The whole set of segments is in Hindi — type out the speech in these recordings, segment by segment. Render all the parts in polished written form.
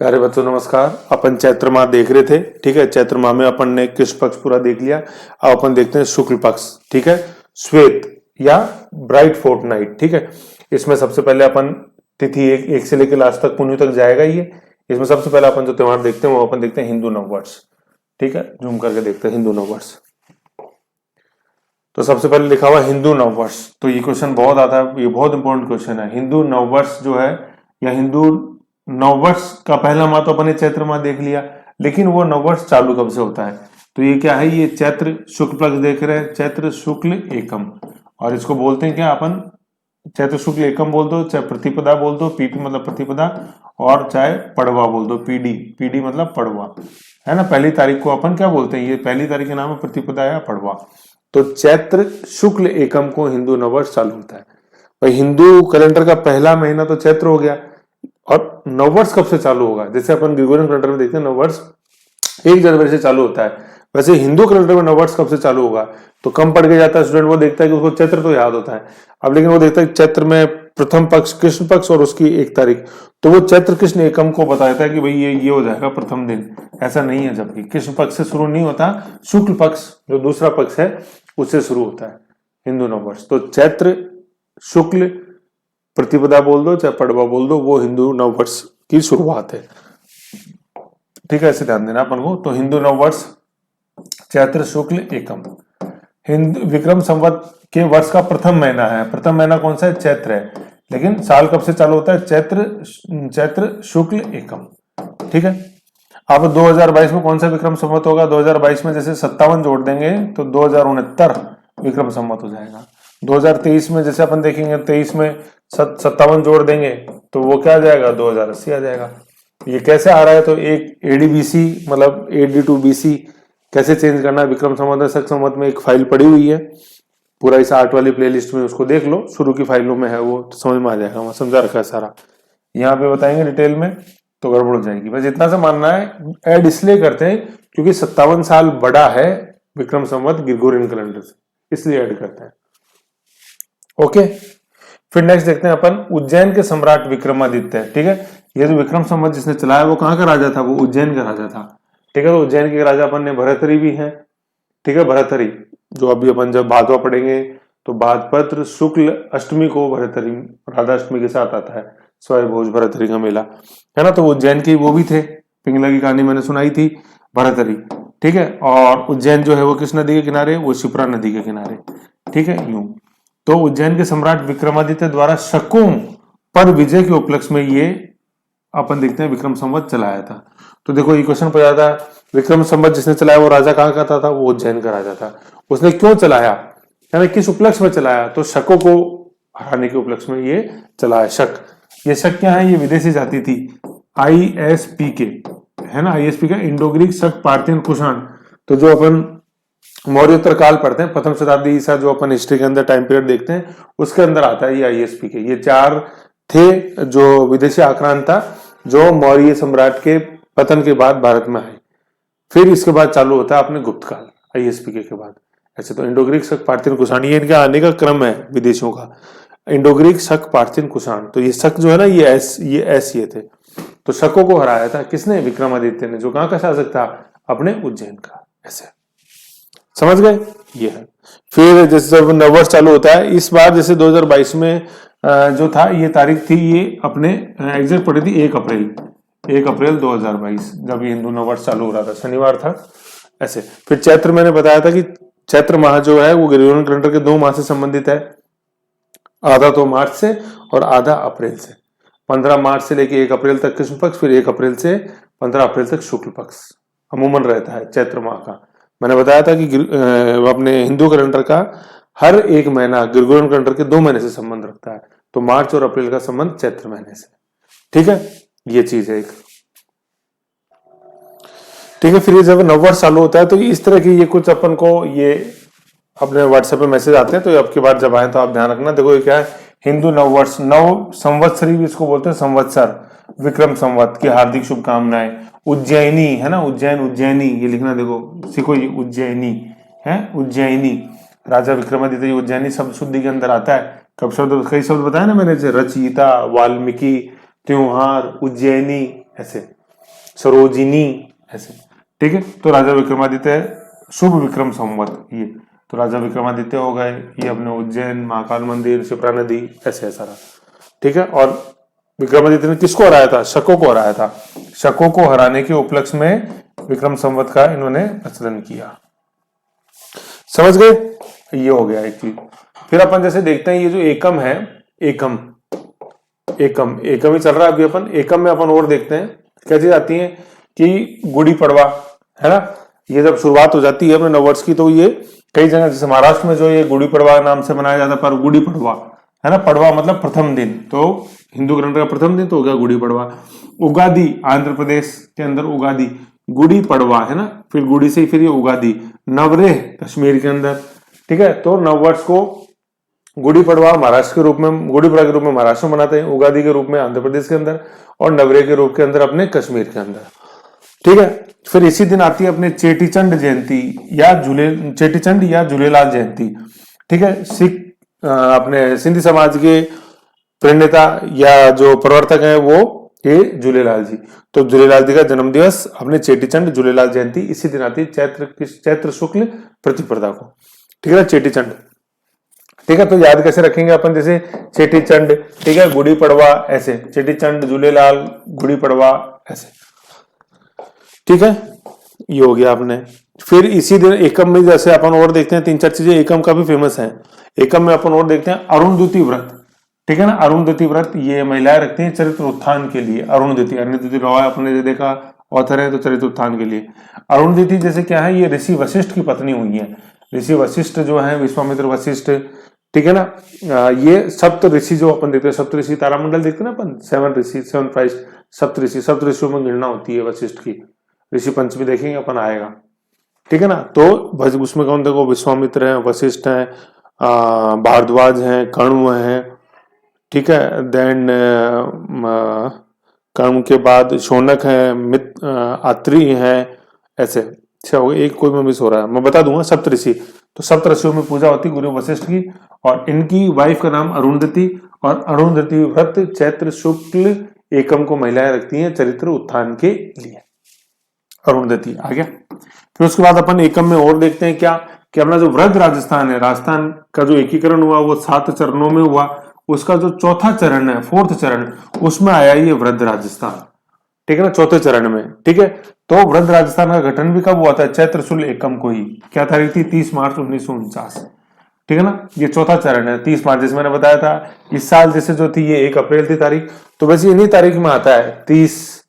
प्यारे बच्चों नमस्कार। अपन चैत्र माह देख रहे थे, ठीक है। चैत्र माह में अपन ने कृष्ण पक्ष पूरा देख लिया। अब अपन देखते हैं शुक्ल पक्ष, ठीक है। श्वेत या ब्राइट फोर्टनाइट, ठीक है। इसमें सबसे पहले अपन तिथि एक से लेकर लास्ट तक पुण्य तक जाएगा ये। इसमें सबसे पहले अपन जो त्योहार देखते हैं वो अपन देखते हैं हिंदू नववर्ष, ठीक है। जूम करके देखते हैं हिंदू नववर्ष। तो सबसे पहले लिखा हुआ हिंदू नववर्ष। तो ये क्वेश्चन बहुत आता है, ये बहुत इंपॉर्टेंट क्वेश्चन है। हिंदू नववर्ष जो है या हिंदू नववर्ष का पहला माह तो अपन ने चैत्र माह देख लिया, लेकिन वो नववर्ष चालू कब से होता है? तो ये क्या है? ये चैत्र शुक्ल पक्ष देख रहे हैं, चैत्र शुक्ल एकम। और इसको बोलते हैं क्या अपन? चैत्र शुक्ल एकम बोल दो, चाहे प्रतिपदा बोल दो, पीपी मतलब प्रतिपदा, और चाहे पड़वा बोल दो, पीडी। पीडी मतलब पड़वा, है ना। पहली तारीख को अपन क्या बोलते हैं? ये पहली तारीख के नाम है प्रतिपदा या पड़वा। तो चैत्र शुक्ल एकम को हिंदू नववर्ष चालू होता है। भाई हिंदू कैलेंडर का पहला महीना तो चैत्र हो गया, और नववर्ष कब से चालू होगा? जैसे अपन ग्रेगोरियन कैलेंडर में देखते हैं नववर्ष 1 जनवरी से चालू होता है, वैसे हिंदू कैलेंडर में नववर्ष कब से चालू होगा? तो कम पढ़ के जाता है स्टूडेंट, वो देखता है कि उसको चैत्र तो याद होता है अब, लेकिन वो देखता है चैत्र में प्रथम पक्ष कृष्ण पक्ष और उसकी 1 तारीख, तो वो चैत्र कृष्ण एकम को बताता है कि भाई ये हो जाएगा प्रथम दिन। ऐसा नहीं है, जबकि कृष्ण पक्ष से शुरू नहीं होता, शुक्ल पक्ष जो दूसरा पक्ष है उससे शुरू होता है हिंदू नववर्ष। तो चैत्र शुक्ल प्रतिपदा बोल दो चाहे पड़वा बोल दो, वो हिंदू नववर्ष की शुरुआत है, ठीक है। ऐसे ध्यान देना अपन को। तो हिंदू नववर्ष चैत्र शुक्ल एकम। हिंदू विक्रम संवत के वर्ष का प्रथम महीना है। प्रथम महीना कौन सा है? चैत्र है। लेकिन साल कब से चालू होता है? चैत्र शुक्ल एकम, ठीक है। अब 2022 में कौन सा विक्रम संवत होगा? 2022 में जैसे 57 जोड़ देंगे तो 2069 विक्रम संवत हो जाएगा। 2023 में जैसे अपन देखेंगे 23 में 57 जोड़ देंगे तो वो क्या आ जाएगा? 2080 आ जाएगा। ये कैसे आ रहा है? तो एक एडीबीसी मतलब एडी टू बीसी कैसे चेंज करना है विक्रम संवत में शक संवत में एक फाइल पड़ी हुई है, पूरा इस 8 वाली प्लेलिस्ट में, उसको देख लो, शुरू की फाइलों में है वो, तो समझ में आ जाएगा, वहां समझा रखा है सारा। यहाँ पे बताएंगे डिटेल में तो गड़बड़ हो जाएगी। बस इतना सा मानना है। ऐड इसलिए करते हैं क्योंकि 57 साल बड़ा है विक्रम संवत ग्रेगोरियन कैलेंडर से, इसलिए ऐड करते हैं। ओके, फिर नेक्स्ट देखते हैं अपन उज्जैन के सम्राट विक्रमादित्य, ठीक है। ये जो विक्रम संवत जिसने चलाया वो कहाँ का राजा था? वो उज्जैन का राजा था, ठीक है। तो उज्जैन के राजा अपन ने भरथरी भी है, ठीक है। भरथरी जो अभी अपन जब भादवा पढ़ेंगे तो भाद्रपत्र शुक्ल अष्टमी को भरथरी राधा अष्टमी के साथ आता है, स्वयंभोज भरथरी का मेला, है ना। तो उज्जैन के वो भी थे, पिंगला की कहानी मैंने सुनाई थी, भरथरी, ठीक है। और उज्जैन जो है वो किस नदी के किनारे? वो शिप्रा नदी के किनारे, ठीक है। यूं तो उज्जैन के सम्राट विक्रमादित्य द्वारा शकों पर विजय के उपलक्ष्य में ये अपन देखते हैं विक्रम संवत चलाया था। तो देखो ये क्वेश्चन पूछा था, विक्रम संवत जिसने चलाया वो राजा कहाँ का था? वो उज्जैन का राजा था। उसने क्यों चलाया, यानी किस उपलक्ष्य में चलाया? तो शकों को हराने के उपलक्ष्य में ये चलाया। शक, ये शक क्या है? ये विदेशी जाति थी, ISP के, है ना। ISP का इंडो ग्रीक शक पार्थियन कुषाण। तो जो अपन मौर्योत्तर काल पढ़ते हैं, प्रथम शताब्दी ईसा, जो अपन हिस्ट्री के अंदर टाइम पीरियड देखते हैं उसके अंदर आता है ये ISP के। ये 4 थे जो विदेशी आक्रांत था, जो मौर्य सम्राट के पतन के बाद भारत में आए। फिर इसके बाद चालू होता है अपने गुप्त काल ISP के बाद। ऐसे तो इंडो ग्रीक शक पार्थियन कुषाण ये इनका आने का क्रम है विदेशियों का। इंडो ग्रीक शक पार्थियन कुषाण, तो ये शक जो है ना ये एस ये थे। तो शकों को हराया था किसने? विक्रमादित्य ने, जो कहाँ का शासक था? अपने उज्जैन का। ऐसे समझ गए? ये है। फिर जैसे जब नववर्ष चालू होता है इस बार, जैसे 2022 में जो था ये तारीख थी, ये अपने एग्जैक्ट पड़ी थी 1 अप्रैल 2022, जब ये हिंदू नववर्ष चालू हो रहा था, शनिवार था। ऐसे फिर चैत्र मैंने बताया था कि चैत्र माह जो है वो ग्रेगोरियन कैलेंडर के 2 माह से संबंधित है, आधा तो मार्च से और आधा अप्रैल से। 15 मार्च से लेके 1 अप्रैल तक कृष्ण पक्ष, फिर 1 अप्रैल से 15 अप्रैल तक शुक्ल पक्ष अमूमन रहता है चैत्र माह का। मैंने बताया था कि अपने हिंदू कैलेंडर का हर एक महीना ग्रेगोरियन कैलेंडर के 2 महीने से संबंध रखता है, तो मार्च और अप्रैल का संबंध चैत्र महीने से, ठीक है। ये चीज है एक, ठीक है। फिर ये जब नववर्ष चालू होता है तो इस तरह की ये कुछ अपन को ये अपने व्हाट्सएप पे मैसेज आते हैं, तो अब की बार जब आए तो आप ध्यान रखना। देखो ये क्या है? हिंदू नववर्ष, नव संवत्सरी भी इसको बोलते हैं, संवत्सर विक्रम संवत की हार्दिक शुभकामनाएं। उज्जैनी है ना, उज्जैनी ये लिखना, देखो सीखो, ये उज्जैनी है, उज्जैनी राजा विक्रमादित्य। उज्जैनी शब्द शुद्धि के अंदर आता है। कब शब्द, कई शब्द बताया ना मैंने, रचयिता, वाल्मीकि, त्योहार, उज्जैनी, ऐसे सरोजिनी ऐसे, ठीक है। तो राजा विक्रमादित्य शुभ विक्रम संवत ये, तो राजा विक्रमादित्य हो गए, ये अपने उज्जैन, महाकाल मंदिर, शिप्रा नदी, ऐसे ऐसा रहा, ठीक है। और विक्रमादित्य ने किसको हराया था? शकों को हराया था। शकों को हराने के उपलक्ष्य में विक्रम संवत का इन्होंने प्रचलन किया। समझ गए? ये हो गया एक चीज। फिर अपन जैसे देखते हैं ये जो एकम है, एकम एकम एकम ही चल रहा है अभी अपन। एकम में अपन और देखते हैं क्या चीज आती है कि गुड़ी पड़वा, है ना। ये जब शुरुआत हो जाती है अपने नववर्ष की, तो ये कई जगह जैसे महाराष्ट्र में जो ये गुड़ी पड़वा नाम से मनाया जाता है, पर गुड़ी पड़वा है ना। पड़वा मतलब प्रथम दिन, तो हिंदू कैलेंडर का प्रथम दिन तो हो गया गुड़ी पड़वा। उगादी आंध्र प्रदेश के अंदर उगादी, गुड़ी पड़वा है ना, फिर गुड़ी से फिर ये उगादी। नवरेह कश्मीर के अंदर, ठीक है। तो नववर्ष को गुड़ी पड़वा महाराष्ट्र के रूप में, गुड़ी पड़वा के रूप में महाराष्ट्र में मनाते हैं, उगादी के रूप में आंध्र प्रदेश के अंदर, और नवरेह के रूप के अंदर अपने कश्मीर के अंदर, ठीक है। फिर इसी दिन आती है अपने चेटीचंड जयंती या चेटीचंड या झूलेलाल जयंती, ठीक है। सिख अपने सिंधी समाज के प्रणेता या जो प्रवर्तक है वो ये झूलेलाल जी। तो झूलेलाल जी का जन्म दिवस अपने चेटीचंड झूलेलाल जयंती इसी दिन आती है, चैत्र शुक्ल प्रतिपदा को, ठीक है। चेटीचंड, ठीक है। तो याद कैसे रखेंगे अपन? जैसे चेटीचंड, ठीक है, गुड़ी पड़वा ऐसे, चेटीचंड झूलेलाल गुड़ी पड़वा ऐसे, ठीक है। ये हो गया आपने। फिर इसी दिन एकम में जैसे अपन और देखते हैं 3-4 चीजें एकम का भी फेमस है। एकम में अपन और देखते हैं अरुणधुति व्रत, ठीक है ना। अरुणधुति व्रत ये महिलाएं रखती हैं चरित्र उत्थान के लिए। अरुणधुति रॉय अपने जो देखा ऑथर है, तो चरित्र उत्थान के लिए। अरुणधुति जैसे क्या है, ये ऋषि वशिष्ठ की पत्नी हुई है। ऋषि वशिष्ठ जो है, विश्वामित्र वशिष्ठ, ठीक है ना। ये सप्त ऋषि जो अपन देखते हैं, सप्त ऋषि तारामंडल देखते हैं ना अपन, 7 ऋषि 7 5 सप्त ऋषि, सप्त ऋषियों में गिनना होती है वशिष्ठ की। ऋषि पंचमी देखेंगे अपन आएगा, ठीक है ना। तो उसमें कौन देखो, विश्वामित्र है, वशिष्ठ है, भारद्वाज है, कण्व है, ठीक है। देन कण्व के बाद शौनक है, आत्री है, ऐसे। अच्छा हो गया, एक कोई में मिस हो रहा है, मैं बता दूंगा। सप्त ऋषि, तो सप्त ऋषियों में पूजा होती गुरु वशिष्ठ की, और इनकी वाइफ का नाम अरुणधति, और अरुणधति व्रत चैत्र शुक्ल एकम को महिलाएं रखती हैं चरित्र उत्थान के लिए। अरुणधति आ गया। फिर उसके बाद अपन एकम में और देखते हैं क्या कि अपना जो वृद्ध राजस्थान है, राजस्थान का जो एकीकरण हुआ वो 7 चरणों में हुआ। उसका जो चौथा चरण है, 4th चरण, उसमें आया ये वृद्ध राजस्थान, ठीक है ना, चौथे चरण में, ठीक है। तो वृद्ध राजस्थान का गठन भी कब हुआ था? चैत्र शुक्ल एकम को ही। क्या तारीख थी? 30 मार्च 1949, ठीक है ना। ये चौथा चरण है, 30 मार्च, जैसे मैंने बताया था। इस साल जैसे जो थी ये 1 अप्रैल थी तारीख, तो वैसे इन्हीं तारीख में आता है 30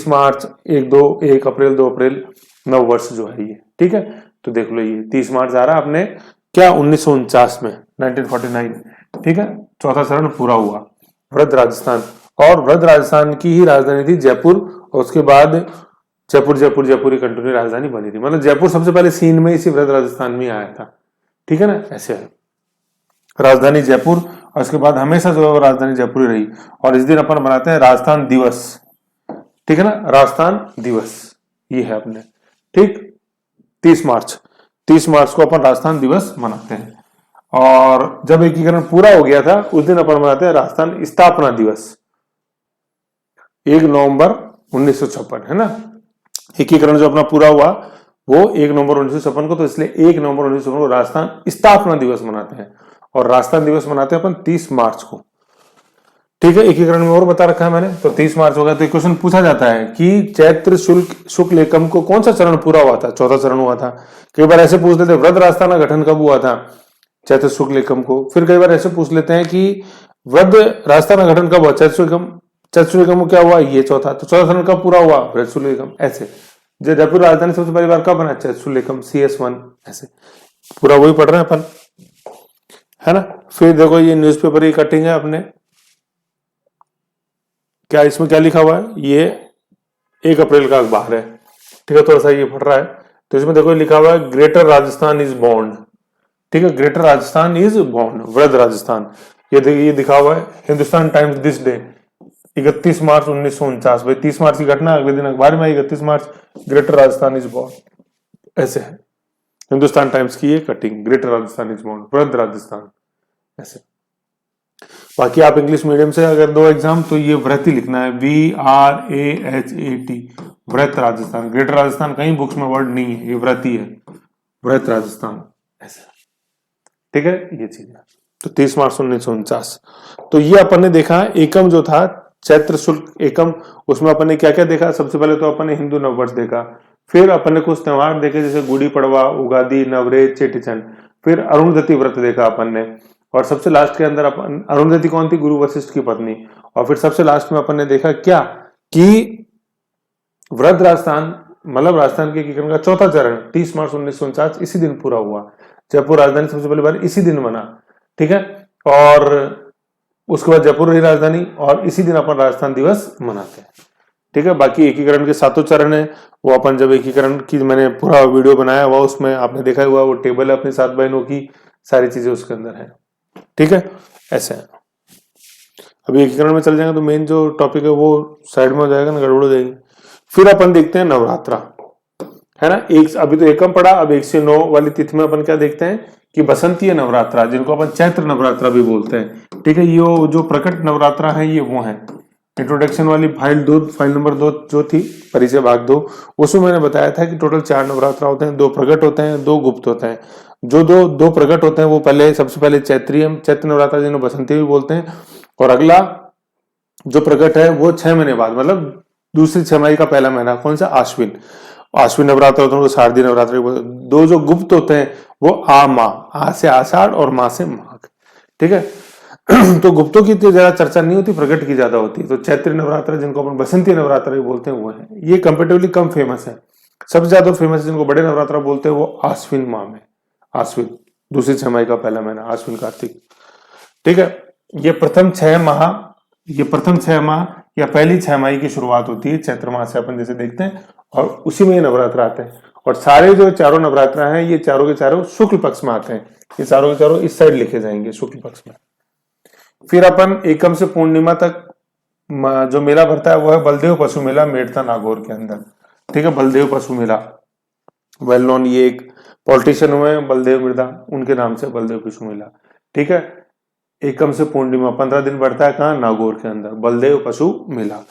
मार्च, 1 अप्रैल, 2 अप्रैल, नव वर्ष जो है ये, ठीक है। तो देख लो ये 30 मार्च आ रहा अपने क्या 1949 में, 1949, ठीक है। चौथा चरण पूरा हुआ वृद्ध राजस्थान। और वृद्ध राजस्थान की ही राजधानी थी जयपुर, और उसके बाद जयपुर ही कंटिन्यू राजधानी बनी थी। मतलब जयपुर सबसे पहले सीन में इसी वृद्ध राजस्थान में आया था, ठीक है ना। ऐसे है राजधानी जयपुर, और उसके बाद हमेशा जो है राजधानी जयपुर ही रही। और इस दिन अपन मनाते हैं राजस्थान दिवस, ठीक है ना, राजस्थान दिवस ये है अपने, ठीक। 30 मार्च को अपन राजस्थान दिवस मनाते हैं। और जब एकीकरण पूरा हो गया था उस दिन अपन मनाते हैं राजस्थान स्थापना दिवस, 1 नवंबर 1956, है ना। एकीकरण जो अपना पूरा हुआ वो 1 नवंबर 1956 को, तो इसलिए 1 नवंबर 1956 को राजस्थान स्थापना दिवस मनाते हैं। और राजस्थान दिवस मनाते हैं अपन 30 मार्च को, ठीक है। एकीकरण में और बता रखा है मैंने, तो 30 मार्च हो गया। तो क्वेश्चन पूछा जाता है कि चैत्र शुक्ल एकम को कौन सा चरण पूरा हुआ था? चौथा चरण हुआ था। कई बार ऐसे पूछ लेते हैं वृद्ध राजस्थान का गठन कब हुआ था? चैत्र शुक्ल एकम को। फिर कई बार ऐसे पूछ लेते हैं कि वृद्ध राजस्थान का गठन कब हुआ? चैत्र शुक्ल एकम क्या हुआ? ये चौथा। तो चौथा चरण कब पूरा हुआ? वृद्ध शुक्ल एकम। ऐसे जयपुर राजधानी सबसे पहली बार कब बना? चैत्र शुक्ल एकम, CS1, ऐसे पूरा वही पढ़ रहे हैं अपन, है ना। फिर देखो ये न्यूज़पेपर की कटिंग है अपने, क्या इसमें क्या लिखा हुआ है? ये 1 अप्रैल का अखबार है, ठीक है। थोड़ा सा ये फट रहा है, तो इसमें देखो लिखा हुआ है ग्रेटर राजस्थान इज बॉर्न, ठीक है। ग्रेटर राजस्थान इज बॉर्न, वृद्ध राजस्थान। ये दिखा हुआ है हिंदुस्तान टाइम्स दिस डे, 31 मार्च 1949। भाई 30 मार्च की घटना, अगले दिन अखबार में 31 मार्च ग्रेटर राजस्थान इज बॉर्न, ऐसे है हिंदुस्तान टाइम्स की ये cutting, greater Rajasthan is born, वृद्ध राजस्थान, ऐसे। बाकी आप इंग्लिश मीडियम से अगर दो एग्जाम तो ये व्रत ही लिखना है, VRAHAT, व्रत राजस्थान। ग्रेटर राजस्थान कहीं बुक्स में वर्ड नहीं है, ये व्रत ही है, व्रत राजस्थान ऐसा। ठीक है, ये चीज है। तो 30 मार्च 1949। तो ये अपन ने देखा एकम जो था चैत्र शुक्ल एकम, उसमें अपन ने क्या क्या देखा। सबसे पहले तो अपन ने हिंदू नववर्ष देखा, फिर अपन ने कुछ त्योहार देखे जैसे गुड़ी पड़वा, उगादी, नवरेह, चेटीचंड, फिर अरुणधति व्रत देखा अपन ने, और सबसे लास्ट के अंदर अपन, अरुणधति कौन थी, गुरु वशिष्ठ की पत्नी। और फिर सबसे लास्ट में अपन ने देखा क्या कि व्रत राजस्थान मतलब राजस्थान के एकीकरण का चौथा चरण 30 मार्च 1949 इसी दिन पूरा हुआ। जयपुर राजधानी सबसे पहली बार इसी दिन बना। ठीक है, और उसके बाद जयपुर रही राजधानी, और इसी दिन अपन राजस्थान दिवस मनाते हैं। ठीक है, बाकी एकीकरण के 7 चरण है, वो अपन जब एकीकरण की मैंने पूरा वीडियो बनाया हुआ, उसमें आपने देखा हुआ वो टेबल है अपनी 7 बहनों की, सारी चीजें उसके अंदर है। ठीक है, ऐसे है। अभी एकीकरण में चल जाएंगे तो मेन जो टॉपिक है वो साइड में हो जाएगा ना, गड़बड़ हो जाएगी। फिर अपन देखते हैं नवरात्रा, है ना। एक अभी तो एकम पड़ा, अब 1 से 9 वाली तिथि में अपन क्या देखते हैं कि बसंतीय नवरात्रा, जिनको अपन चैत्र नवरात्रा भी बोलते हैं। ठीक है, ये जो प्रकट नवरात्रा है ये वो है। इंट्रोडक्शन वाली फाइल नंबर 2 जो थी, परिचय भाग 2, उसमें मैंने बताया था कि टोटल 4 नवरात्रा होते हैं, 2 प्रकट होते हैं, 2 गुप्त होते हैं। जो दो प्रकट होते हैं वो पहले सबसे पहले चैत्र नवरात्रा जिन्हें बसंती भी बोलते हैं, और अगला जो प्रकट है वो 6 महीने बाद, मतलब दूसरी छमाही का पहला महीना कौन सा, आश्विन नवरात्र होते हैं, वो शारदीय नवरात्र। 2 जो गुप्त होते हैं वो आ से आषाढ़ और माँ से माघ। ठीक है, तो गुप्तों की तो ज्यादा चर्चा नहीं होती, प्रकट की ज्यादा होती है। तो चैत्र नवरात्र जिनको अपन बसंती नवरात्र भी बोलते हैं वो है, ये कंपेरेटिवली कम फेमस है। सबसे ज्यादा फेमस जिनको बड़े नवरात्र बोलते हैं वो आश्विन माह में, आश्विन दूसरी छमाही का पहला महीना, आश्विन कार्तिक। ठीक है, ये प्रथम 6 माह या पहली 6 माही की शुरुआत होती है चैत्र माह से, अपन जैसे देखते हैं, और उसी में ये नवरात्र आते हैं। और सारे जो चारों नवरात्र हैं ये चारों के चारों शुक्ल पक्ष में आते हैं, ये चारों के चारों इस साइड लिखे जाएंगे शुक्ल पक्ष में। फिर अपन एकम से पूर्णिमा तक जो मेला भरता है वो है बलदेव पशु मेला, मेड़ता नागौर के अंदर। ठीक है, बलदेव पशु मेला वेल नोन, ये एक पॉलिटिशियन हुए बलदेव मृदा, उनके नाम से बलदेव पशु मेला। ठीक है, एकम से पूर्णिमा 15 दिन बढ़ता है, कहाँ, नागौर के अंदर, बलदेव पशु मेला।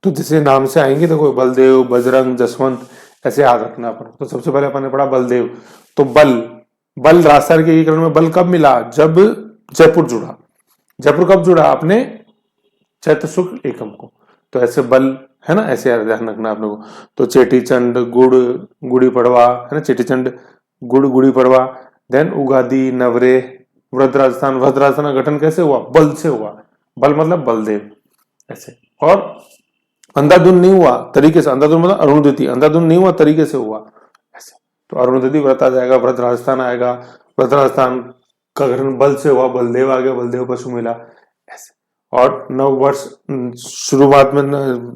तो जैसे नाम से आएंगे देखो, बलदेव, बजरंग, जसवंत, ऐसे याद रखना अपन। तो सबसे पहले अपन ने पढ़ा बलदेव, तो बल राजस्थान के एकीकरण में बल कब मिला, जब जयपुर जुड़ा। जयपुर कब जुड़ा, अपने चैत्र शुक्ल एकम को। तो ऐसे बल है ना, ऐसे ध्यान रखना आप लोगों को। तो चेटीचंड, गुड़ी पड़वा है ना, चेटीचंड, गुड़ी पड़वा, देन उगादी, नवरेह, व्रत राजस्थान का गठन कैसे हुआ, बल से हुआ, बल मतलब बलदेव ऐसे। और अंधाधुन नहीं हुआ तरीके से, अंधाधुन मतलब अरुणधति, अंधाधुन नहीं हुआ तरीके से हुआ ऐसे। तो अरुणधति व्रत आ जाएगा, व्रत राजस्थान आएगा, व्रत राजस्थान का गठन बल से हुआ, बलदेव आ गया, बलदेव पशु मेला ऐसे। और नव वर्ष शुरुआत में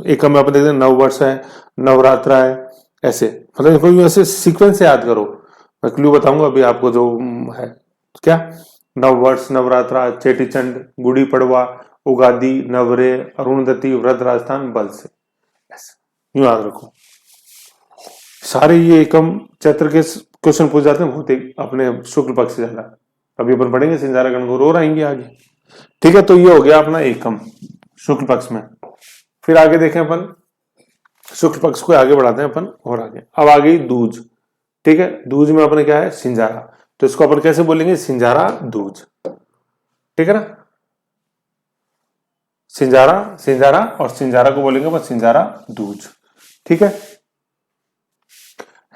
एकम में अपन देखते हैं नव वर्ष है, नवरात्रा है ऐसे, मतलब ऐसे सीक्वेंस से याद करो। मैं क्लू बताऊंगा अभी आपको जो है क्या, नव वर्ष, नवरात्रा, चेटीचंड, गुड़ी पड़वा, उगादी, नवरेह, अरुणधति, व्रत राजस्थान, बल से ऐसे यूं याद रखो। सारे ये एकम चैत्र के क्वेश्चन पूछ जाते हैं बहुत अपने शुक्ल पक्ष से ज्यादा। अभी अपन पढ़ेंगे सिंजारा गणगौर और आएंगे आगे। ठीक है, तो ये हो गया अपना एकम शुक्ल पक्ष में। फिर आगे देखें अपन, शुक्ल पक्ष को आगे बढ़ाते हैं अपन और आगे। अब आ गई दूज। ठीक है, दूज में अपने क्या है, सिंजारा। तो इसको अपन कैसे बोलेंगे, सिंजारा दूज। ठीक है ना, सिंजारा और सिंजारा को बोलेंगे अपन सिंजारा दूज। ठीक है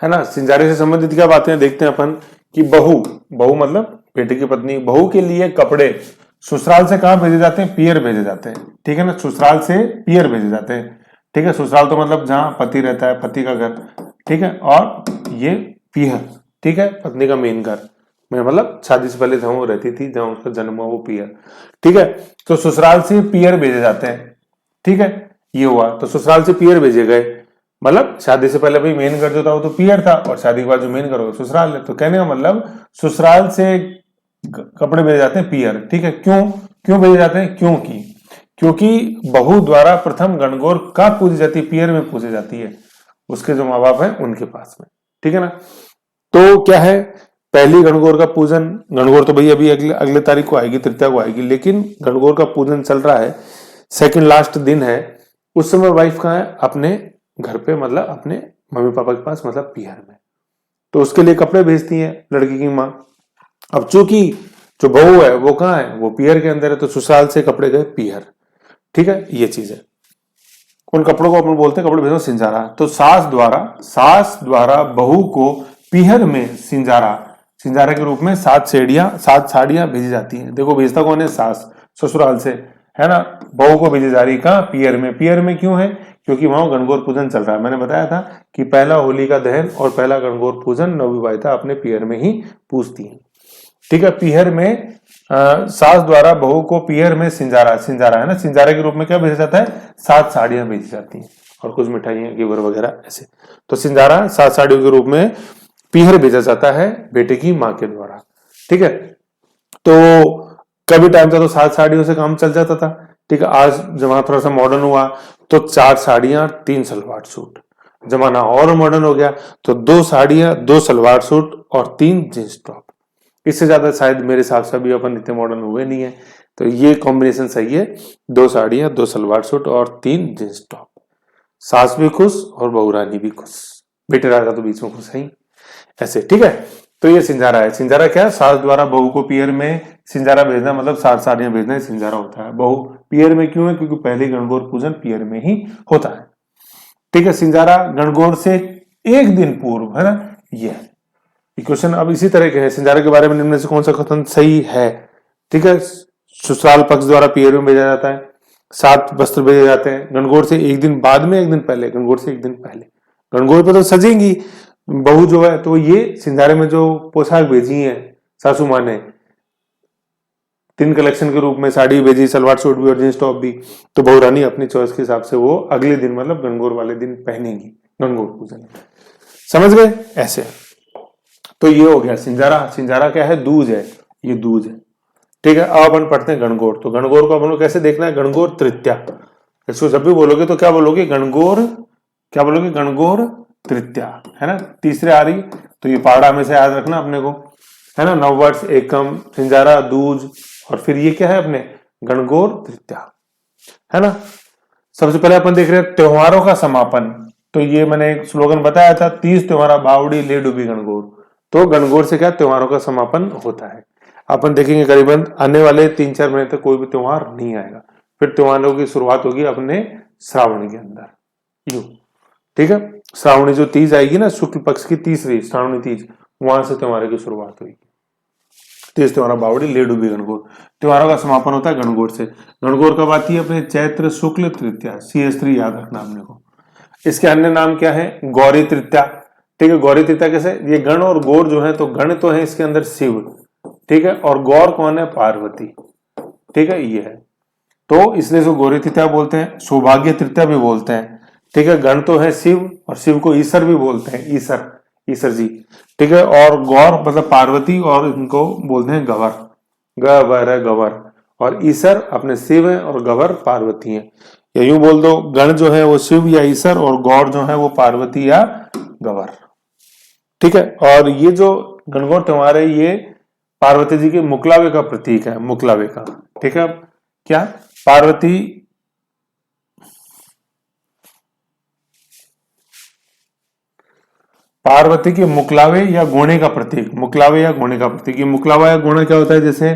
ना। सिंजारे से संबंधित क्या बातें देखते हैं अपन कि बहू मतलब बेटे की पत्नी, बहू के लिए कपड़े ससुराल से कहां भेजे जाते हैं, पियर भेजे जाते हैं। ठीक है ना, ससुराल से पियर भेजे जाते हैं। ठीक है, ससुराल तो मतलब जहां पति रहता है, पति का घर। ठीक है, और ये पियर, ठीक है, पत्नी का मेन घर में, मतलब शादी से पहले जहां वो रहती थी, जहां उसका जन्म हुआ वो पियर। ठीक है, तो ससुराल से पियर भेजे जाते हैं। ठीक है, ये हुआ, तो ससुराल से पियर भेजे गए, मतलब शादी से पहले भाई मेन घर जो था वो तो पियर था, और शादी के बाद जो मेन घर होगा ससुराल है। तो कहने का मतलब ससुराल से कपड़े भेजे जाते हैं पियर। ठीक है, क्यों भेजे जाते हैं, क्योंकि बहू द्वारा प्रथम गणगौर का पूजी जाती है, पियर में पूजी जाती है, उसके जो माँ बाप है उनके पास में। ठीक है ना, तो क्या है, पहली गणगौर का पूजन, गणगौर तो भाई अभी अगले अगले तारीख को आएगी, तृतीया को आएगी, लेकिन गणगौर का पूजन चल रहा है, सेकंड लास्ट दिन है, उस समय वाइफ कहाँ है? अपने घर पे, मतलब अपने मम्मी पापा के पास, मतलब पीहर में। तो उसके लिए कपड़े भेजती है लड़की की माँ। अब चूंकि जो बहू है वो कहाँ है? वो पीहर के अंदर है, तो ससुराल से कपड़े गए पीहर। ठीक है, ये चीज है। उन कपड़ों को अपन बोलते हैं कपड़े भेजो सिंजारा। तो सास द्वारा बहू को पीहर में सिंजारा के रूप में 7 साड़ियां भेजी जाती हैं। देखो भेजता कौन है? सास, ससुराल से, है ना। बहू को भेजी जा रही कहाँ? पीहर में। पीहर में क्यों है? क्योंकि वहां गणगौर पूजन चल रहा है। मैंने बताया था कि पहला होली का दहन और पहला गणगौर पूजन नवविवाहिता अपने पीहर में ही पूजती है। ठीक है, पीहर में सास द्वारा बहू को पीहर में सिंजारा है ना, सिंजारा के रूप में क्या भेजा जाता है? 7 साड़ियां भेजी जाती हैं और कुछ मिठाइयां, घेवर वगैरह ऐसे। तो सिंजारा 7 साड़ियों के रूप में पीहर भेजा जाता है बेटे की मां के द्वारा। ठीक है, तो कभी टाइम था तो 7 साड़ियों से काम चल जाता था। ठीक है, आज जमाना थोड़ा सा मॉडर्न हुआ तो 4 साड़ियां 3 सलवार सूट। जमाना और मॉडर्न हो गया तो 2 साड़ियां 2 सलवार सूट और 3 जींस टॉप। इससे ज्यादा शायद मेरे हिसाब से अभी अपन इतने मॉडर्न हुए नहीं है, तो ये कॉम्बिनेशन सही है। 2 साड़ियां 2 सलवार सूट और 3 जींस टॉप। सास भी खुश और बहू रानी भी खुश, बेटे राजा तो बीच में खुश है ही, ऐसे। ठीक है, तो ये सिंजारा है। सिंजारा क्या है? सास द्वारा बहू को पीहर में सिंजारा भेजना, मतलब 7 साड़ियां भेजना, सिंजारा होता है। बहू पीहर में क्यों है? क्योंकि पहले गणगौर पूजन पीहर में ही होता है। ठीक है, सिंजारा गणगौर से एक दिन पूर्व, है ना, ये क्वेश्चन अब इसी तरह के है। सिंजारा के बारे में निम्न से कौन सा कथन सही है? ठीक है, ससुराल पक्ष द्वारा पीहर में भेजा जाता है, 7 वस्त्र भेजे जाते हैं। गणगौर से एक दिन बाद में, एक दिन पहले, गणगौर से एक दिन पहले। गणगौर पे तो सजेंगी बहू जो है, तो ये सिंजारे में जो पोशाक भेजी है सासू माँ ने, 3 कलेक्शन के रूप में साड़ी भेजी, सलवार सूट भी और जींस टॉप भी, तो बहू रानी अपनी चॉइस के हिसाब से वो अगले दिन, मतलब गणगौर वाले दिन पहनेगी गणगौर पूजन। समझ गए? ऐसे। तो ये हो गया सिंजारा। सिंजारा क्या है? दूज है, ये दूज है। ठीक है, अब अपन पढ़ते हैं गणगौर। तो गणगौर को अपन को कैसे देखना है? गणगौर तृतीया, इसको जब भी बोलोगे तो क्या बोलोगे? गणगौर, क्या बोलोगे? गणगौर तृतीया, है ना, तीसरे आ रही। तो ये पहाड़ा में से याद रखना अपने को, है ना। नववर्ष, एकम, सिंजारा, दूज, और फिर ये क्या है अपने? गणगौर तृतीया, है ना। सबसे पहले अपन देख रहे हैं त्योहारों का समापन। तो ये मैंने एक स्लोगन बताया था, 30 त्योहारा बावड़ी ले डूबी गणगौर। तो गणगौर से क्या? त्योहारों का समापन होता है। अपन देखेंगे करीबन आने वाले 3-4 महीने तक कोई भी त्योहार नहीं आएगा, फिर त्योहारों की शुरुआत होगी अपने श्रावण के अंदर, यूं। ठीक है, श्रावणी जो तीज आएगी ना, शुक्ल पक्ष की तीसरी श्रावणी तीज, वहां से त्योहारों की शुरुआत हुई। 30 त्योहारा बावड़ी ले डूबी गणगौर। त्योहारों का समापन होता है गणगौर से। गणगौर कब आती है? अपने चैत्र शुक्ल तृतीया, CS3 याद रखना अपने को। इसके अन्य नाम क्या है? गौरी तृतीया। ठीक है, गौरी तृतीया कैसे? ये गण और गौर जो है, तो गण तो है इसके अंदर शिव, ठीक है, और गौर कौन है? पार्वती। ठीक है, ये है, तो इसलिए इसको गौरी तृतीया बोलते हैं। सौभाग्य तृतीया भी बोलते हैं। ठीक है, गण तो है शिव और शिव को ईश्वर भी बोलते हैं, ईश्वर जी। ठीक है, और गौर मतलब पार्वती, और इनको बोलते हैं गवर, गवर, और ईश्वर अपने शिव है और गवर पार्वती है। या यूं बोल दो, गण जो है वो शिव या ईश्वर और गौर जो है वो पार्वती या गवर। ठीक है, और ये जो गणगौर त्योहार है ये पार्वती जी के मुकलावे का प्रतीक है, मुकलावे का। ठीक है, क्या? पार्वती के मुकलावे या गोणे का प्रतीक, मुकलावे या गोणे का प्रतीक। ये मुकलावा या गोणा क्या होता है? जैसे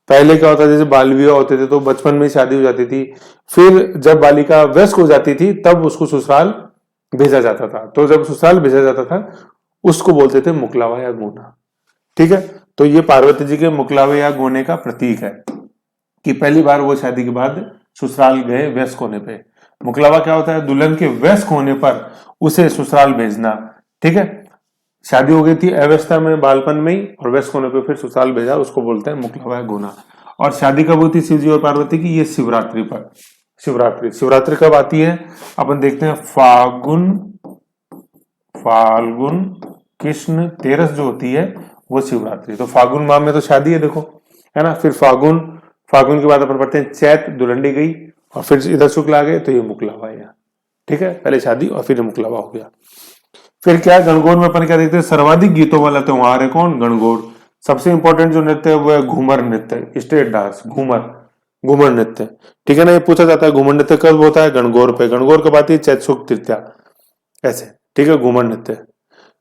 पहले क्या होता है, जैसे बाल विवाह होते थे तो बचपन में शादी हो जाती थी, फिर जब बालिका वयस्क हो जाती थी तब उसको ससुराल भेजा जाता था। तो जब ससुराल भेजा जाता था उसको बोलते थे मुकलावा या गोना। ठीक है, तो ये पार्वती जी के मुकलावे या गोने का प्रतीक है कि पहली बार वो शादी के बाद ससुराल गए वयस्क होने पे। मुकलावा क्या होता है? दुल्हन के वयस्क होने पर उसे ससुराल भेजना। ठीक है, शादी हो गई थी अवस्था में, बालपन में ही, और वयस्क होने पे फिर ससुराल भेजा, उसको बोलते हैं मुकलावा या गोना। और शादी कब हुई थी शिव जी और पार्वती की? ये शिवरात्रि पर। शिवरात्रि कब आती है? अपन देखते हैं, फाल्गुन कृष्ण तेरस जो होती है वो शिवरात्रि। तो फागुन माह में तो शादी है, देखो, है ना। फिर फागुन के बाद अपन पढ़ते हैं चैत, दुल्हन गई, और फिर इधर शुक्ल आ गए, तो ये मुकलावा है। ठीक है, पहले शादी और फिर मुकलावा हो गया। फिर क्या है, गणगौर में अपन क्या देखते हैं, सर्वाधिक गीतों वाला त्योहार है कौन, गणगौर। सबसे इंपॉर्टेंट जो नृत्य है वो है घूमर नृत्य, स्टेट डांस, घूमर, घूमर नृत्य। ठीक है ना, ये पूछा जाता है घूमर नृत्य कब होता है, गणगौर पे। गणगौर कब आती है, चैत शुक्ल तृतीया, ऐसे। ठीक है, घूमर नृत्य।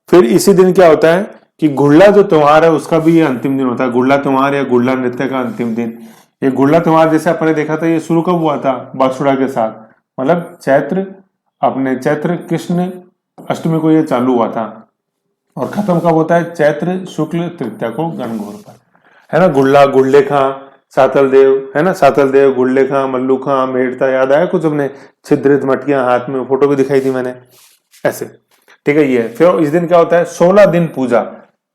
फिर इसी दिन क्या होता है कि गुड़ला जो त्योहार है उसका भी ये अंतिम दिन होता है, गुड़ला त्योहार या गुड़ला नृत्य का अंतिम दिन। ये गुड़ला त्योहार जैसे अपने देखा था, ये शुरू कब हुआ था, बासुड़ा के साथ, मतलब चैत्र कृष्ण अष्टमी को ये चालू हुआ था, और खत्म कब होता है, चैत्र शुक्ल तृतीया को गणगौर पर, है ना। गुड़ला, गुड़ले खां, सातल देव, है ना, सातल देव, गुड़ले खां, मल्लू खां, मेड़ता, याद आया कुछ, अपने छिद्रित मटकियां हाथ में, फोटो भी दिखाई थी मैंने, ऐसे। ठीक है, ये है। फिर इस दिन क्या होता है, 16 दिन पूजा।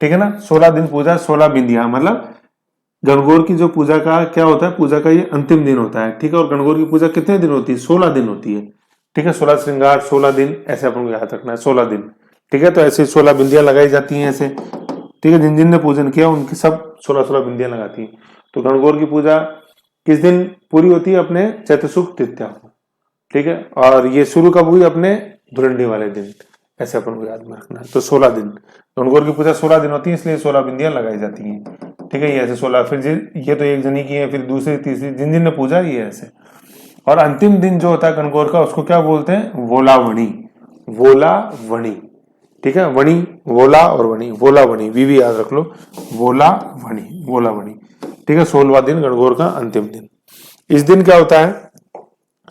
ठीक है ना, 16 दिन पूजा, 16 बिंदिया, मतलब गणगौर की जो पूजा का क्या होता है, पूजा का ये अंतिम दिन होता है। ठीक है, और गणगौर की पूजा कितने दिन होती है, 16 दिन होती है। ठीक है, 16 श्रृंगार, 16 दिन, ऐसे अपन को याद रखना है, 16 दिन। ठीक है, तो ऐसे 16 बिंदियां लगाई जाती हैं ऐसे। ठीक है, जिन जिन ने पूजन किया उनकी सब 16-16 बिंदियां लगाती हैं। तो गणगौर की पूजा किस दिन पूरी होती है, अपने चैत्र शुक्ल तृतीया को। ठीक है, और ये शुरू कब हुई, अपने धुरंडी वाले दिन, ऐसे अपन को याद में रखना है। तो 16 दिन, गणगौर की पूजा 16 दिन होती है, इसलिए 16 बिंदियां लगाई जाती हैं। ठीक है, ये ऐसे 16, फिर ये तो एक जनी की है, फिर दूसरी तीसरी, जिन जिन ने पूजा ये ऐसे। और अंतिम दिन जो होता है गणगौर का, उसको क्या बोलते हैं, वोलावणी, वोलावणी। ठीक है, वणी, वोला और वणी, वोलावणी, वी याद रख लो, वोलावणी, वोलावणी। ठीक है, 16वां दिन गणगौर का अंतिम दिन। इस दिन क्या होता है,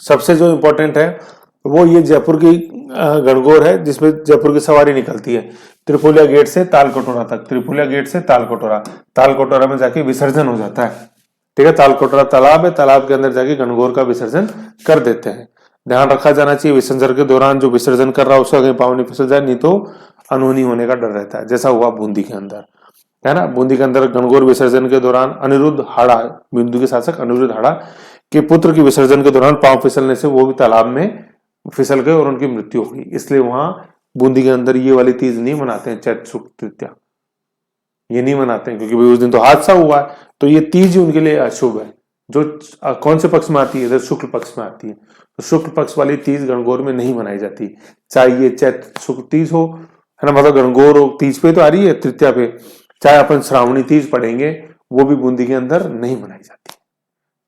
सबसे जो इंपॉर्टेंट है वो ये जयपुर की गणगौर है, जिसमें जयपुर की सवारी निकलती है त्रिपोलिया गेट से तालकटोरा तक, त्रिपोलिया गेट से तालकटोरा, तालकटोरा में जाके विसर्जन हो जाता है। ठीक है, तालकटोरा तालाब है, तालाब के अंदर जाके गणगौर का विसर्जन कर देते हैं। ध्यान रखा जाना चाहिए, विसर्जन के दौरान जो विसर्जन कर रहा है उसका कहीं पाँव नहीं फिसल जाए, नहीं तो अनहोनी होने का डर रहता है, जैसा हुआ बूंदी के अंदर, है ना। बूंदी के अंदर गणगौर विसर्जन के दौरान अनिरुद्ध हाड़ा, बिंदु के शासक अनिरुद्ध हाड़ा के पुत्र की विसर्जन के दौरान पांव फिसलने से वो भी तालाब में फिसल गए और उनकी मृत्यु हो गई। इसलिए वहां बूंदी के अंदर ये वाली तीज नहीं मनाते हैं, चैत्र शुक्ल तृतीया, ये नहीं मनाते हैं, क्योंकि भाई उस दिन तो हादसा हुआ है, तो ये तीज उनके लिए अशुभ है। जो कौन से पक्ष में आती है, इधर शुक्ल पक्ष में आती है, तो शुक्ल पक्ष वाली तीज गणगौर में नहीं मनाई जाती, चाहे ये चैत्र शुक्ल तीज हो, है ना, मतलब गणगौर हो, तीज पे तो आ रही है, तृतीया पे, चाहे अपन श्रावणी तीज पढ़ेंगे, वो भी बूंदी के अंदर नहीं मनाई जाती।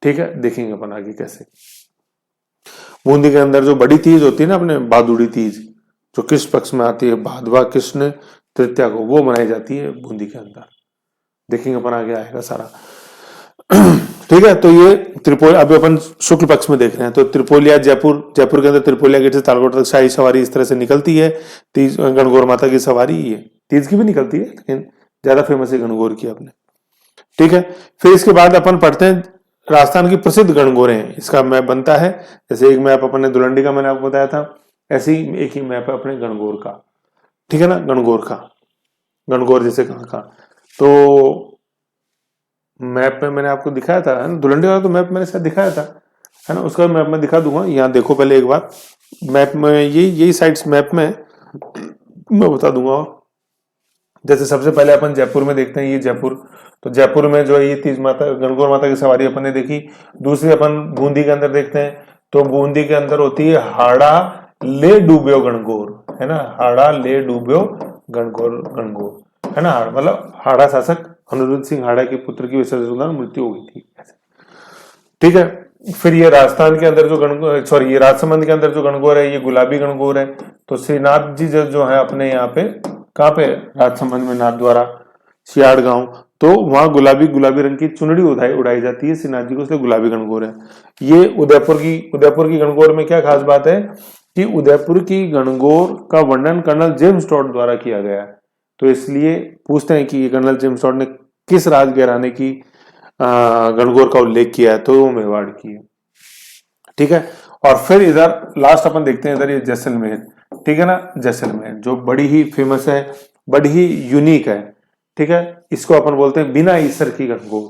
ठीक है, देखेंगे अपन आगे कैसे। बूंदी के अंदर जो बड़ी तीज होती है ना, अपने भादुड़ी तीज, जो कृष्ण पक्ष में आती है, भादवा कृष्ण तृतीया को, वो मनाई जाती है बूंदी के अंदर। देखेंगे अपन आगे आएगा सारा। ठीक है, तो ये त्रिपोलिया, अभी अपन शुक्ल पक्ष में देख रहे हैं, तो त्रिपोलिया जयपुर, जयपुर के अंदर त्रिपोलिया गेट से तालकोट तक शाही सवारी इस तरह से निकलती है। तीज गणगौर माता की सवारी, ये तीज की भी निकलती है, लेकिन ज्यादा फेमस है गणगौर की अपने। ठीक है, फिर इसके बाद अपन पढ़ते हैं राजस्थान की प्रसिद्ध गणगौरें, इसका मैप बनता है। जैसे एक मैप अपने धुलंडी का मैंने आपको बताया था, ऐसे ही एक ही मैप है अपने गणगौर का। ठीक है ना, गणगौर का, गणगौर जैसे कहाँ का, तो मैप में मैंने आपको दिखाया था, है ना, धुलंडी वाला तो मैप मैंने शायद दिखाया था, है ना, उसका मैप मैं दिखा दूंगा। यहाँ देखो पहले एक बार मैप में, यही साइड्स मैप में मैं बता दूंगा। जैसे सबसे पहले अपन जयपुर में देखते हैं, ये जयपुर, तो जयपुर में जो है ये तीज माता, गणगौर माता की सवारी अपन ने देखी। दूसरी अपन बूंदी के अंदर देखते हैं, तो बूंदी के अंदर होती है हाड़ा ले डूब्यो गणगौर, है ना, हाड़ा ले डूब्यो गणगौर, गणगौर, है ना, मतलब हाड़ा शासक अनिरुद्ध सिंह हाड़ा के पुत्र की विसर्जन के दौरान मृत्यु हो गई थी। ठीक है, फिर ये राजस्थान के अंदर जो गणगौर, सॉरी ये राजसमंद के अंदर जो गणगौर है, ये गुलाबी गणगौर है। तो श्रीनाथ जी जो है अपने यहाँ पे, कहाँ पे, राजसमंद में, नाथ द्वारा, सियाड़ गांव, तो वहां गुलाबी गुलाबी रंग की चुनरी उड़ाई जाती है श्रीनाथ जी को, इसलिए गुलाबी गणगौर है। ये उदयपुर की गणगौर में क्या खास बात है कि उदयपुर की गणगौर का वर्णन कर्नल जेम्स टॉड द्वारा किया गया है। तो इसलिए पूछते हैं कि ये कर्नल जेम्स टॉड ने किस राज घराने की गणगौर का उल्लेख किया है, तो वो मेवाड़ की है। ठीक है, और फिर इधर लास्ट अपन देखते हैं, इधर ये जैसलमेर। ठीक है ना, जैसलमेर जो बड़ी ही फेमस है, बड़ी ही यूनिक है। ठीक है, इसको अपन बोलते हैं बिना ईसर की गणगौर,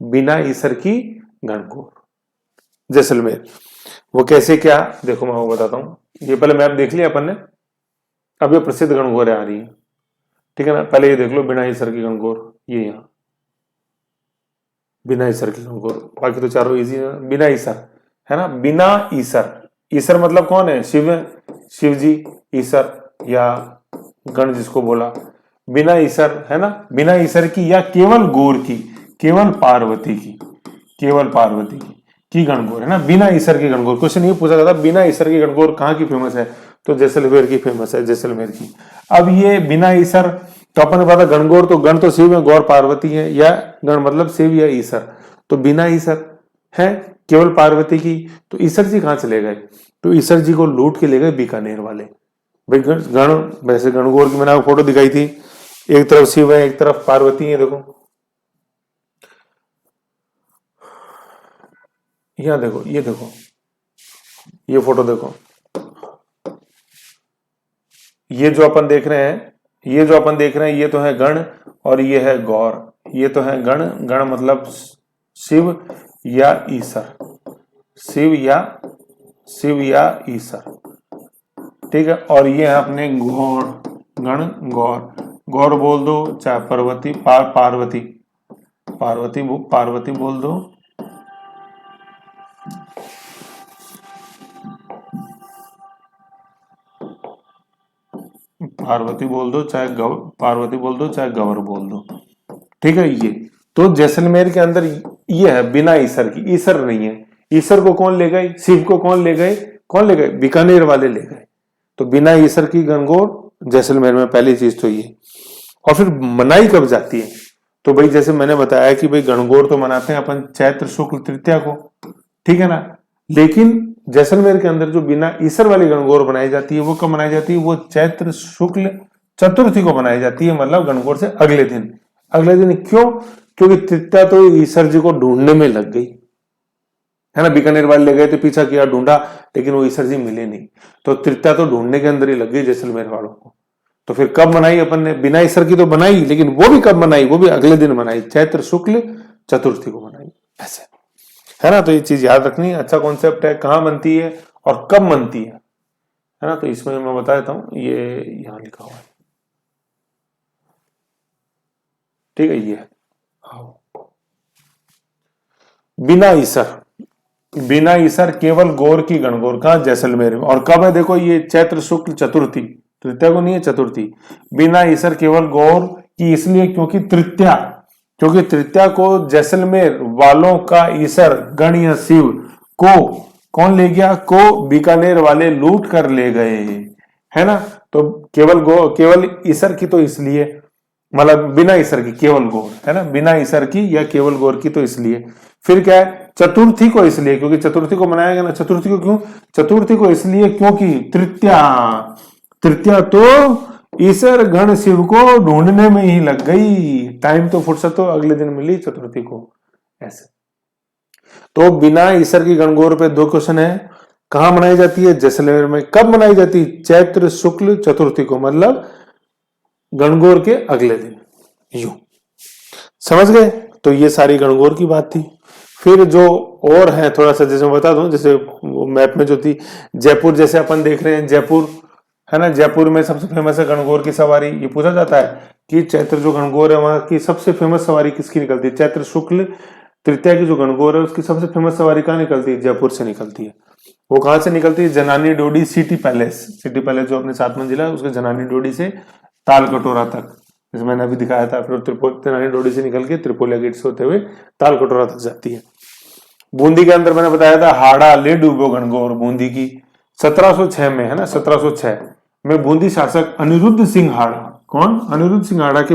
बिना ईसर की गणगौर जैसलमेर। वो कैसे, क्या, देखो मैं वो बताता हूं। ये पहले मैप देख लिया अपन ने, अब ये प्रसिद्ध गणगौरें आ रही है। ठीक है ना, पहले ये देख लो बिना ईसर की गणगौर, ये यहाँ बिना ईसर की गणगौर, बाकी तो चारों इजी है। बिना ईसर, है ना, बिना ईसर, ईसर मतलब कौन है, शिव, शिव जी, ईसर या गण जिसको बोला, बिना ईसर है ना, बिना ईसर की या केवल गौर की, केवल पार्वती की, केवल पार्वती की गणगौर है ना, बिना ईसर की गणगौर। क्वेश्चन ये पूछा जाता बिना ईसर की गणगौर कहाँ की फेमस है, तो जैसलमेर की फेमस है, जैसलमेर की। अब ये बिना ईसर, तो अपन ने पता गणगौर तो गण तो शिव है, गौर पार्वती है, या गण मतलब शिव या ईसर, तो बिना ईसर है केवल पार्वती की, तो ईसर जी कहां चले गए, तो ईसर जी को लूट के ले गए बीकानेर वाले। भाई गण वैसे गणगौर की मैंने फोटो दिखाई थी, एक तरफ शिव है एक तरफ पार्वती है, देखो यहां देखो, ये देखो, ये फोटो देखो, ये जो अपन देख रहे हैं, ये जो अपन देख रहे हैं ये तो है गण और ये है गौर, ये तो है गण, गण मतलब शिव या ईसर, शिव या ईसर, ठीक है। और ये है अपने गौर, गण गौर, गौर बोल दो चाहे पार्वती पार्वती पार्वती पार्वती बोल दो, पार्वती बोल दो चाहे पार्वती बोल दो चाहे गौर बोल दो, ठीक है। ये तो जैसलमेर के अंदर ये है बिना ईसर की, ईसर नहीं है। ईसर को कौन ले गए, शिव को कौन ले गए, कौन ले गए, बीकानेर वाले ले गए। तो बिना ईसर की गणगौर जैसलमेर में, पहली चीज तो ये। और फिर मनाई कब जाती है, तो भाई जैसे मैंने बताया कि भाई गणगौर तो मनाते हैं अपन चैत्र शुक्ल तृतीया को, ठीक है ना, लेकिन जैसलमेर के अंदर जो बिना ईसर वाली गणगौर बनाई जाती है वो कब मनाई जाती है, वो चैत्र शुक्ल चतुर्थी को बनाई जाती है, मतलब गणगौर से अगले दिन। अगले दिन क्यों, क्योंकि तृतीया तो ईसर जी को ढूंढने में लग गई है ना, बीकानेर वाले ले गए थे, पीछा किया ढूंढा, लेकिन वो ईसर जी मिले नहीं, तो तृतीया तो ढूंढने के अंदर ही लग गई जैसलमेर वालों को। तो फिर कब मनाई अपन ने, बिना ईसर की तो बनाई, लेकिन वो भी कब मनाई, वो भी अगले दिन मनाई, चैत्र शुक्ल चतुर्थी को मनाई, ऐसे है ना। तो ये चीज याद रखनी, अच्छा कॉन्सेप्ट है, कहाँ बनती है और कब बनती है ना। तो इसमें मैं बता देता हूं, ये यहां लिखा हुआ है, ठीक है। ये बिना ईसर, बिना ईसर केवल गौर की गणगौर का जैसलमेर में, और कब है देखो, ये चैत्र शुक्ल चतुर्थी, तृतीया को नहीं है, चतुर्थी। बिना ईसर केवल गौर की इसलिए क्योंकि तृतीया को जैसलमेर वालों का ईसर गण या शिव को कौन ले गया, को बीकानेर वाले लूट कर ले गए, है ना। तो केवल ईसर की तो इसलिए, मतलब बिना ईसर की केवल गौर है ना, बिना ईसर की या केवल गौर की तो इसलिए। फिर क्या है, चतुर्थी को इसलिए क्योंकि चतुर्थी को मनाया गया ना, चतुर्थी को क्यों, चतुर्थी को इसलिए क्योंकि तृतीया तो ईसर गण शिव को ढूंढने में ही लग गई, टाइम तो फुर्सत तो अगले दिन मिली चतुर्थी को, ऐसे। तो बिना ईसर की गणगौर पे दो क्वेश्चन है, कहां मनाई जाती है, जैसलमेर में। कब मनाई जाती है, चैत्र शुक्ल चतुर्थी को, मतलब गणगौर के अगले दिन, यू समझ गए। तो ये सारी गणगौर की बात थी। फिर जो और है थोड़ा सा, जैसे मैं बता दूं, जैसे वो मैप में जो थी जयपुर, जैसे अपन देख रहे हैं जयपुर है ना, जयपुर में सबसे फेमस है गणगौर की सवारी। ये पूछा जाता है कि चैत्र जो गणगौर है वहां की सबसे फेमस सवारी किसकी निकलती है, चैत्र शुक्ल तृतीया की जो गणगौर है उसकी सबसे फेमस सवारी कहाँ निकलती है, जयपुर से निकलती है। वो कहां से निकलती है, जनानी डोडी सिटी पैलेस जो अपने 7 मंजिला है उसके जनानी डोडी से तालकटोरा तक, जैसे मैंने अभी दिखाया था। फिर जनानी डोडी से निकल के त्रिपोलिया गेट से होते हुए तालकटोरा तक जाती है। बूंदी के अंदर मैंने बताया था हाड़ा ले डूबो गणगौर, बूंदी की 1706 में है ना, 1706 में बूंदी शासक अनिरुद्ध सिंह हाड़ा, कौन, अनिरुद्ध सिंह हाड़ा के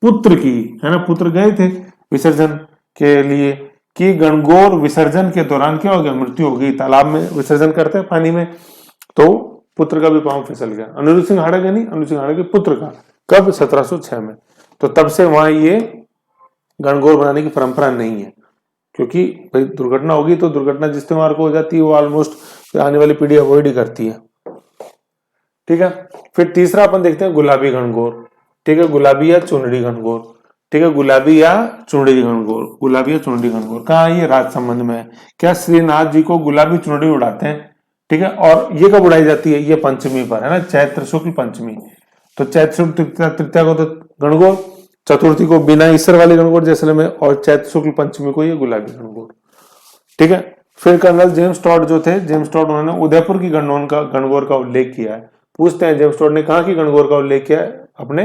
पुत्र की है ना, पुत्र गए थे विसर्जन के लिए, कि गणगौर विसर्जन के दौरान क्या हो गया, मृत्यु हो गई। तालाब में विसर्जन करते हैं पानी में, तो पुत्र का भी पांव फिसल गया, अनिरुद्ध सिंह हाड़ा का नहीं, अनिरुद्ध सिंह हाड़ा के पुत्र का। कब, 1706 में। तो तब से वहां ये गणगौर बनाने की परंपरा नहीं है, क्योंकि भाई दुर्घटना होगी तो दुर्घटना जिस त्योहार को हो जाती है वो ऑलमोस्ट आने वाली पीढ़ी अवॉइड ही करती है, ठीक है। फिर तीसरा अपन देखते हैं गुलाबी गणगौर, ठीक है, गुलाबी या चुनरी गणगौर, ठीक है, गुलाबी या चुनरी गणगौर, गुलाबी या चुनरी गणगौर कहाँ, ये राजसमंद में है। क्या श्रीनाथ जी को गुलाबी चुनरी उड़ाते हैं, ठीक है। और ये कब उड़ाई जाती है, ये पंचमी पर है ना, चैत्र शुक्ल पंचमी। तो चैत्र शुक्ल तृतीया को तो गणगौर, चतुर्थी को बिना ईसर वाली गणगौर जैसलमेर, और चैत्र शुक्ल पंचमी को ये गुलाबी गणगौर, ठीक है। फिर कर्नल जेम्स टॉड जो थे, जेम्स टॉड, उन्होंने उदयपुर की गणगौर का उल्लेख किया है। पूछते हैं जेम्स टोड ने कहा कि गणगौर का उल्लेख किया है? अपने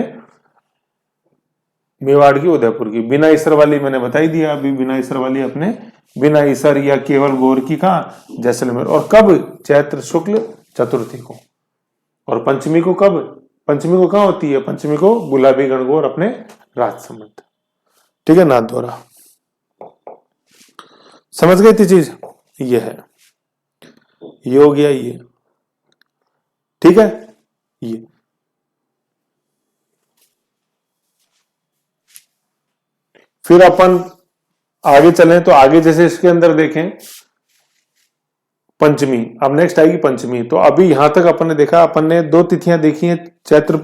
मेवाड़ की, उदयपुर की। बिना ईसर वाली मैंने बताई दिया अभी, बिना ईसर वाली अपने बिना ईसर या केवल गौर की कहा? जैसलमेर। और कब? चैत्र शुक्ल चतुर्थी को। और पंचमी को कब? पंचमी को कहां होती है? पंचमी को गुलाबी गणगौर अपने राजसमंद। ठीक है, नाथ द्वारा। समझ गई थी चीज? ये है, ये हो गया ये। ठीक है, ये फिर अपन आगे चलें तो आगे जैसे इसके अंदर देखें पंचमी, अब नेक्स्ट आएगी पंचमी। तो अभी यहां तक अपन ने देखा, अपन ने दो तिथियां देखी हैं चैत्र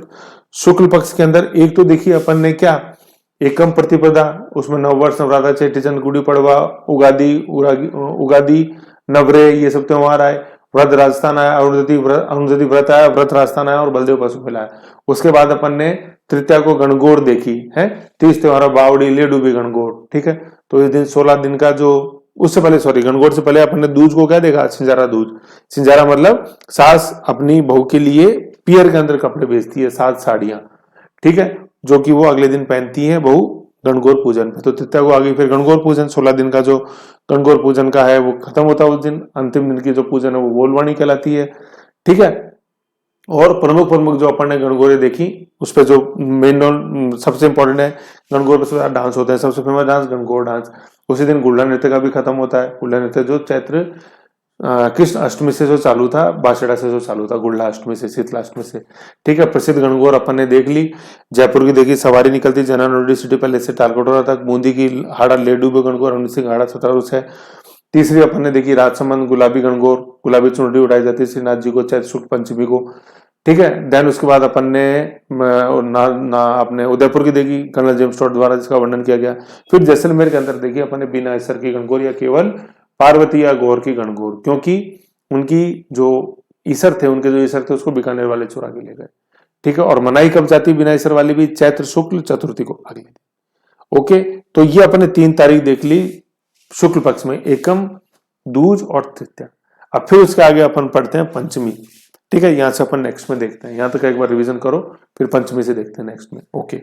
शुक्ल पक्ष के अंदर। एक तो देखी अपन ने क्या? एकम प्रतिपदा, उसमें नववर्ष, नवरात्र, चेटी चंद, गुड़ी पड़वा, उगादी, नवरे, ये सब त्योहार आए। व्रत राजस्थान आया, अरुंधति व्रत आया, व्रत राजस्थान आया और बलदेव पशुफल आया। उसके बाद अपन ने तृतीया को गणगौर देखी है, 30 त्योहार, बावड़ी, ले डूबी गणगौर। ठीक है, तो इस दिन 16 दिन का जो, उससे पहले सॉरी गणगौर से पहले अपन ने दूज को क्या देखा? सिंजारा दूज। सिंजारा मतलब सास अपनी बहू के लिए पियर के अंदर कपड़े बेचती है, 7 साड़ियां। ठीक है, जो कि वो अगले दिन पहनती है बहू गणगौर पूजन पे। तो तृतीया को आगे फिर गणगौर पूजन, 16 दिन का जो गणगौर पूजन का है वो खत्म होता है उस दिन। अंतिम दिन की जो पूजन है वो बोलवाणी कहलाती है। ठीक है, और प्रमुख प्रमुख जो अपन ने गणगौरें देखी, उस पर जो मेन सबसे इंपॉर्टेंट है, गणगौर पर सबसे डांस होता है। सबसे फेमस डांस गणगौर डांस। उसी दिन गुल्ला नृत्य का भी खत्म होता है। गुल्ला नृत्य जो चैत्र कृष्ण अष्टमी से जो चालू था, बासड़ा से जो चालू था, गुल्ला अष्टमी से, शीतलाष्टमी से। ठीक है, प्रसिद्ध गणगौर अपन ने देख ली। जयपुर की देखी, सवारी निकलती जनरल सिटी पैलेस से तालकटोरा तक। बूंदी की हाड़ा लेडू गणगौर, अमृत सिंह हाड़ा सतारूस है। तीसरी अपन ने देखी राजसमंद गुलाबी गणगौर, गुलाबी चुनरी उड़ाई जाती है श्रीनाथ जी को चैत्र शुक्ल पंचमी को। ठीक है, देन उसके बाद अपन ने अपने उदयपुर की देखी कर्नल जेम्स टोड द्वारा, जिसका वर्णन किया गया। फिर जैसलमेर के अंदर देखी अपन ने बिना ईसर की गणगौर या केवल पार्वती या गौर की गणगौर, क्योंकि उनकी जो ईसर थे, उनके जो ईसर थे उसको बीकानेर वाले चुरा के ले गए। ठीक है, और मनाई कब जाती बिना ईसर वाली भी? चैत्र शुक्ल चतुर्थी को अगले दिन। ओके, तो ये अपने 3 तारीख देख ली शुक्ल पक्ष में, एकम, दूज और तृतीया। अब फिर उसके आगे अपन पढ़ते हैं पंचमी। ठीक है, यहां से अपन नेक्स्ट में देखते हैं। यहां तक एक बार रिवीजन करो, फिर पंचमी से देखते हैं नेक्स्ट में। ओके।